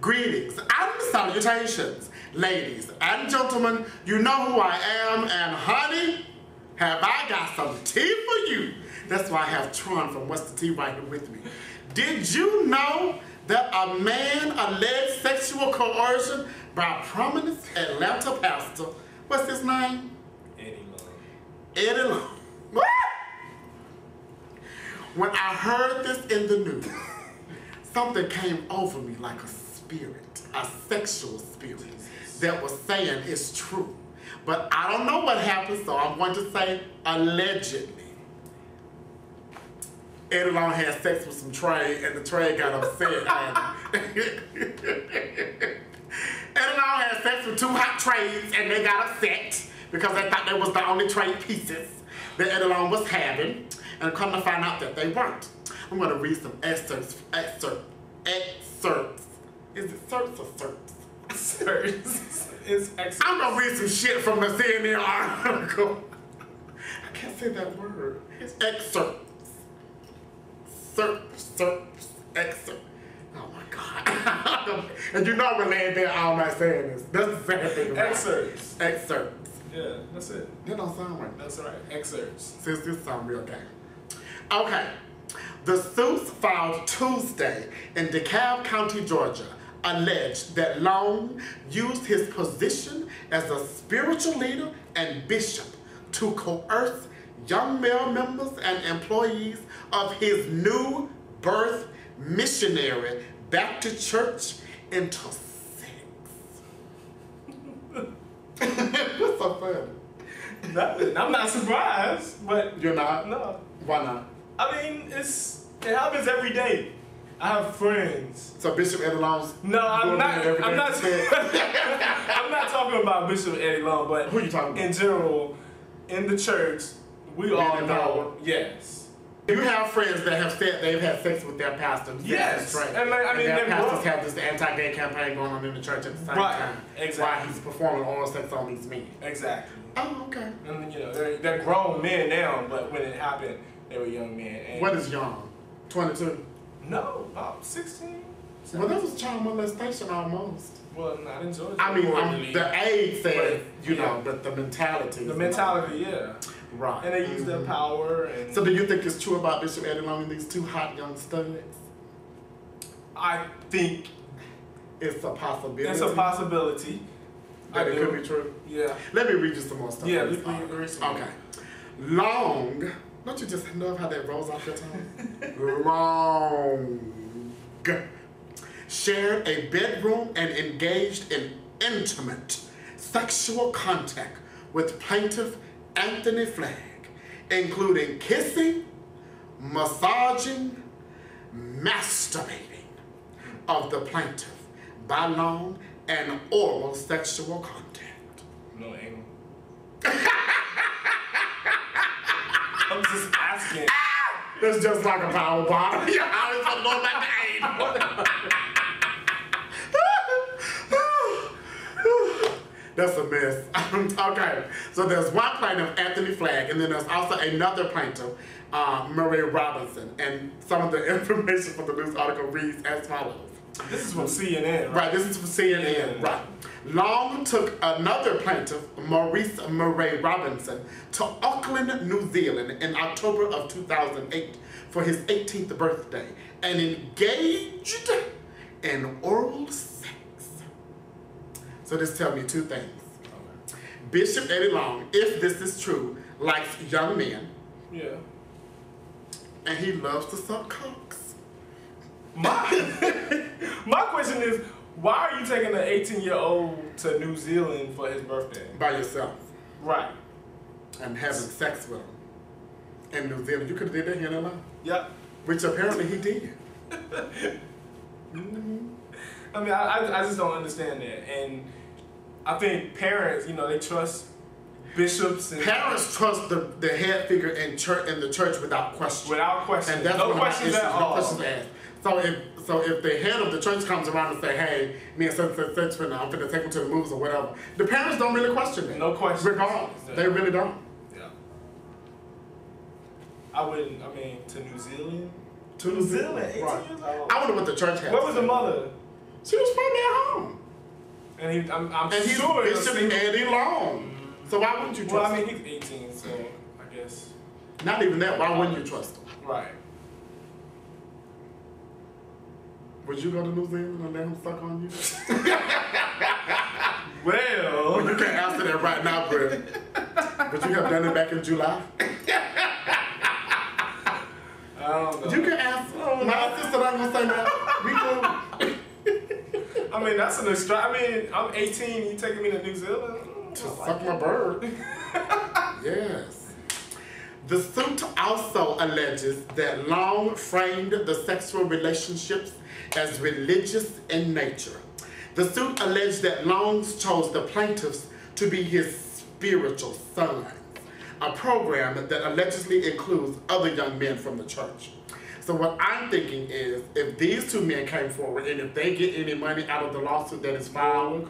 Greetings and salutations, ladies and gentlemen. You know who I am, and honey, have I got some tea for you. That's why I have Tron from What's the Tea right here with me. Did you know that a man alleged sexual coercion by prominent Atlanta pastor, what's his name? Eddie Long. Eddie Long. When I heard this in the news, something came over me like a spirit, a sexual spirit, that was saying it's true. But I don't know what happened, so I'm going to say allegedly. Eddie Long had sex with some trade, and the trade got upset. Eddie Long had sex with two hot trades, and they got upset because they thought they was the only trade pieces that Eddie Long was having, and come to find out that they weren't. I'm going to read some excerpts. Is it certs or certs? Certs. It's excerpts. I'm going to read some shit from the CNN article. I can't say that word. It's excerpts. Excerpt. Oh my God. And you know I'm laying there all night saying this. That's the sad thing about it. Excerpts. Excerpts. Yeah, that's it. That don't sound right. That's right. Excerpts. Since this sound real gay. Okay. The suits filed Tuesday in DeKalb County, Georgia, alleged that Long used his position as a spiritual leader and bishop to coerce young male members and employees of his New Birth Missionary Baptist Church into sex. What's so funny? Nothing. I'm not surprised, but You're not? no. Why not? I mean, it happens every day. I have friends. So Bishop Eddie Long's No, I'm not. I'm not. saying. I'm not talking about Bishop Eddie Long, but Who are you talking about? in general, in the church, we all know. Yes. You have friends that have said they've had sex with their pastor. Yes. Right. And like, I mean, their they're pastors grown. have this anti-gay campaign going on in the church at the same Right. time. Exactly. While he's performing oral sex on these men. Exactly. Oh, okay. And you know, they're grown men now, but when it happened, they were young men. And What is young? 22? No, about 16. Well, that was child molestation almost. Well, not in Georgia. I mean, Ordinarily. the age said, you yeah. know, but the mentality. The mentality, yeah. Right. And they use their power. And So do you think it's true about Bishop Eddie Long and these two hot young studs? I think It's a possibility. it's a possibility. That I it do. could be true. Yeah. Let me read you some more stuff. Yeah, first. read some more. Okay. Long. Don't you just love how that rolls off your tongue? Long. Shared a bedroom and engaged in intimate sexual contact with plaintiff Anthony Flagg, including kissing, massaging, masturbating of the plaintiff by Long and oral sexual contact. No anal. I'm just asking. That's just like a power bottom. You always want to know about the anal. That's a mess. Okay, so there's one plaintiff, Anthony Flagg, and then there's also another plaintiff, Murray Robinson. And some of the information from the news article reads as follows. This is from CNN, right? Right, this is from CNN, Yeah. right. Long took another plaintiff, Maurice Murray Robinson, to Auckland, New Zealand in October of 2008 for his 18th birthday and engaged in oral sex. So this tells me two things. Okay. Bishop Eddie Long, if this is true, likes young men, Yeah. and he loves to suck cocks. My question is, why are you taking an 18-year-old to New Zealand for his birthday? By yourself. Right. And having sex with him in New Zealand. You could have did that here in Atlanta. Yep. Which apparently he did. I mean, I just don't understand that. And I think parents, you know, they trust bishops and Parents trust the head figure in the church without question. without question. And that's No one of my questions issues, at no all. questions asked. So if the head of the church comes around and say, hey, me and such and such, I'm finna take them to the movies or whatever, the parents don't really question that. No questions. Regardless. Yeah. They really don't. Yeah. I wouldn't, I mean, to New Zealand? To New Zealand. 18 Right. years old? I wonder what the church has. Where was the mother? She was probably at home. And I'm and sure he's Bishop Eddie Long. So why wouldn't you trust him? Well, I mean, he's 18, so I guess. Not even that. Why wouldn't you trust him? Right. Would you go to New Zealand and let him suck on you? Well, you can't answer that right now, Brett. But you have done it back in July. I don't know. You can answer. My sister not gonna say that. We could. I mean, that's an extra. I mean, I'm 18. You taking me to New Zealand? To suck my bird. Yes. The suit also alleges that Long framed the sexual relationships as religious in nature. The suit alleged that Long chose the plaintiffs to be his spiritual sons, a program that allegedly includes other young men from the church. So what I'm thinking is, if these two men came forward and if they get any money out of the lawsuit that is filed,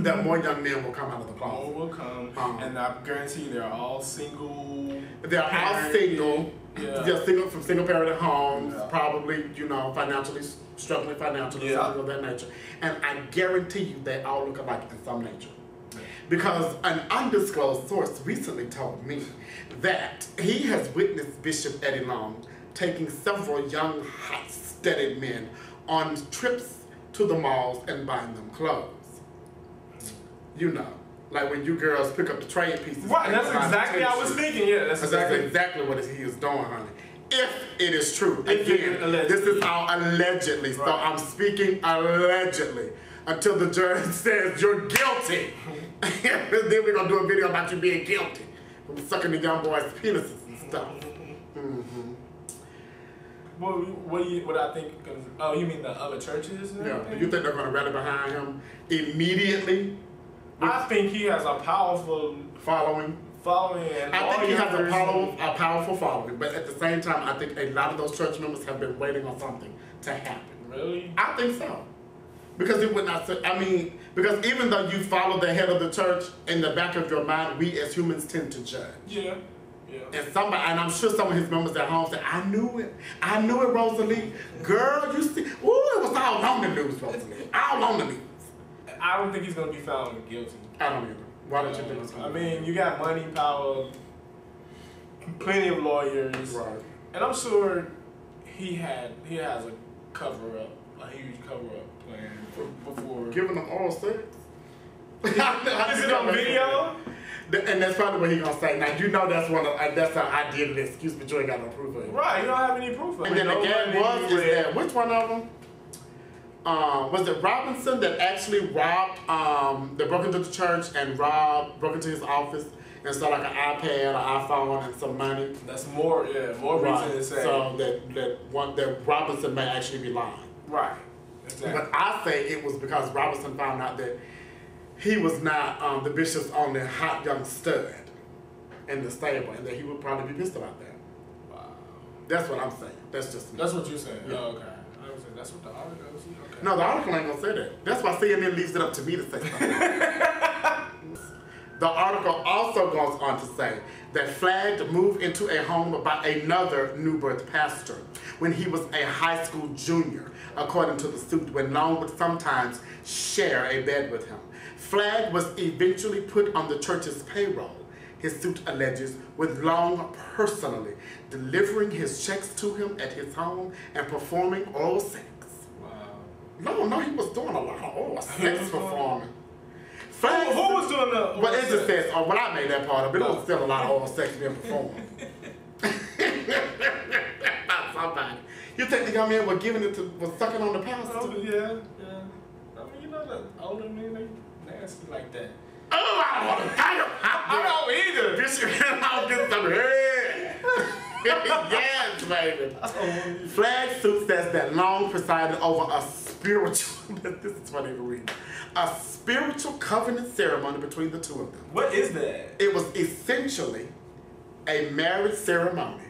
that more young men will come out of the closet. More will come, and I guarantee you they're all single. They're all single. Yeah. They're single from single parent homes, probably, financially struggling financially, something of that nature. And I guarantee you they all look alike in some nature. Because an undisclosed source recently told me that he has witnessed Bishop Eddie Long taking several young, hot-studded men on trips to the malls and buying them clothes. Like when you girls pick up the trade pieces. Right, that's exactly what I was thinking. Yeah, that's exactly what he is doing, honey. If it is true. Again, this is all allegedly. So I'm speaking allegedly until the judge says you're guilty. Then we're going to do a video about you being guilty from sucking the young boys' penises and stuff. What I think? Oh, you mean the other churches? Yeah. Do you think they're going to rally behind him immediately? I think he has a powerful following. And I think he has a powerful following, but at the same time, I think a lot of those church members have been waiting on something to happen. Really? I think so. Because it would not say, because even though you follow the head of the church, in the back of your mind, we as humans tend to judge. Yeah. And I'm sure some of his members at home said, I knew it, Rosalie. Girl, you see, it was all on the news, Rosalie. All on the news. I don't think he's going to be found guilty. I don't either. Why don't you think he's going to be found? You got money, power, plenty of lawyers. Right. And I'm sure he has a cover-up, a huge cover-up plan before. Giving them oral sex? Is it on video? And that's probably what he's going to say. Now, that's how I did it. Excuse me, you ain't got no proof of it. Right, you don't have any proof of it. And then the gag is that, which one of them? Was it Robinson that actually robbed, that broke into the church and broke into his office and stole like an iPad, an iPhone, and some money? That's more reason to say. So that Robinson may actually be lying. Right. Exactly. But I say it was because Robinson found out that he was not the bishop's only hot young stud in the stable, and that he would probably be pissed about that. Wow. That's what I'm saying. That's just me. That's what you're saying. Yeah. Oh, okay. I was saying that's what the article is. Okay. No, the article ain't gonna say that. That's why CNN leaves it up to me to say something. The article also goes on to say that Flagg moved into a home by another New Birth pastor when he was a high school junior, according to the suit, when Long would sometimes share a bed with him. Flagg was eventually put on the church's payroll, his suit alleges, with Long personally delivering his checks to him at his home and performing oral sex. Wow. No, he was doing a lot of oral sex performing. Flagg, who was doing the oral sex? It says, when I made that part of it, it was still a lot of oral sex being performed. Somebody. You think the young man was sucking on the pastor? Oh, yeah. I mean, the older men, they nasty like that. Oh, I don't want to die. I don't either. Bishop I'll get some head. Yes, baby. Flagg suit says that Long presided over a spiritual, this is funny to read, a spiritual covenant ceremony between the two of them. What is that? It was essentially a marriage ceremony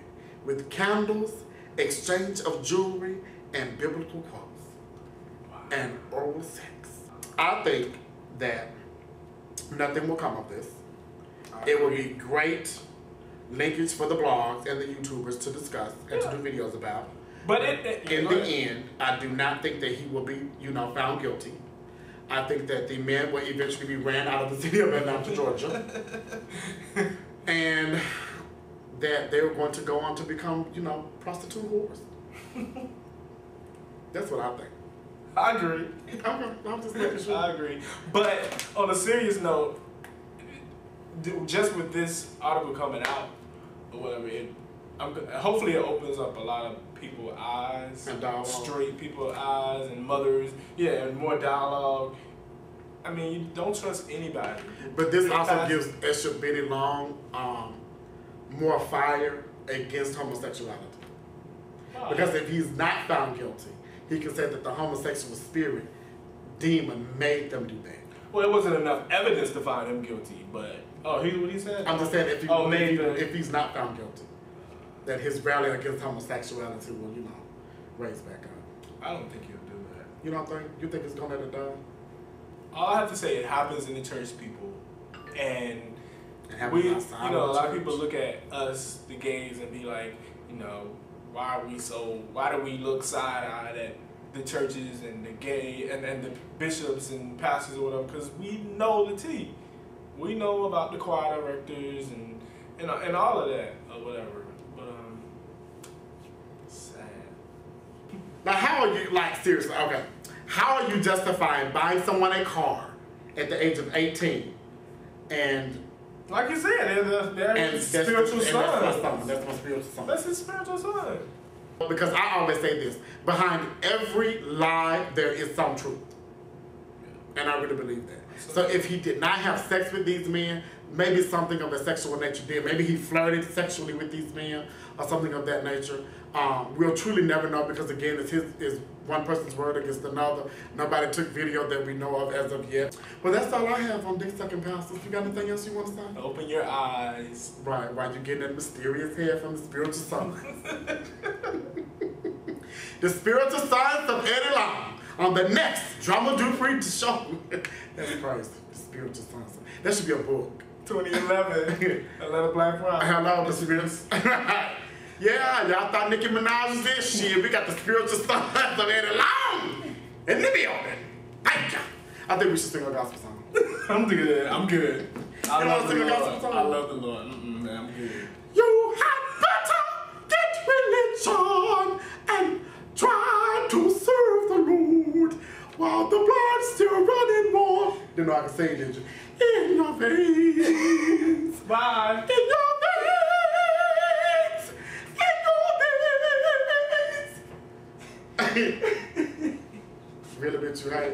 with candles, exchange of jewelry, and biblical quotes, and oral sex. I think that nothing will come of this. It will be great linkage for the blogs and the YouTubers to discuss and to do videos about. But in the end, I do not think that he will be, found guilty. I think that the men will eventually be ran out of the city of Atlanta, Georgia. And that they're going to go on to become, prostitute whores. That's what I think. I agree. Okay, I'm just making sure. I agree. But on a serious note, just with this article coming out, or whatever, hopefully it opens up a lot of people's eyes, and straight people's eyes, and mothers, and more dialogue. I mean, you don't trust anybody. But this also gives Esha Betty Long more fire against homosexuality. Oh. Because if he's not found guilty, he can say that the homosexual spirit demon made them do that. Well, it wasn't enough evidence to find him guilty, but what he said? I'm just saying if he's not found guilty, that his rally against homosexuality will, raise back up. I don't think he'll do that. You don't think? You think it's gonna let it die? All I have to say, it happens in the church, people, and a lot of people look at us, the gays, and be like, why do we look side-eyed at the churches and the gay and the bishops and pastors or whatever? Because we know the tea. We know about the choir directors and all of that or whatever. But sad. Now, how are you, seriously, okay, how are you justifying buying someone a car at the age of 18 and... Like you said, they're spiritual son. That's my spiritual son. That's his spiritual son. Because I always say this, behind every lie, there is some truth. And I really believe that. So if he did not have sex with these men, maybe something of a sexual nature did. Maybe he flirted sexually with these men or something of that nature. We'll truly never know because, again, it's one person's word against another. Nobody took video that we know of as of yet. But that's all I have on Dick Sucking Pastors. You got anything else you want to say? Open your eyes. Right, while you're getting that mysterious head from the spiritual son. The spiritual science of Eddie Long on the next Drama Dupree show. That's crazy. The spiritual science. That should be a book. 2011. Atlanta Black Pride. Hello, the spiritual. Yeah, y'all thought Nicki Minaj was this shit. We got the spiritual science of Eddie Long in the building. Thank you. I think we should sing a gospel song. I'm good. I love the Lord. I love the Lord. I'm good. You had better get religion and try to serve the Lord while the blood's still running warm. Didn't know I could sing, did you? In your veins. Bye. In your veins. In your veins. Really, bitch, you had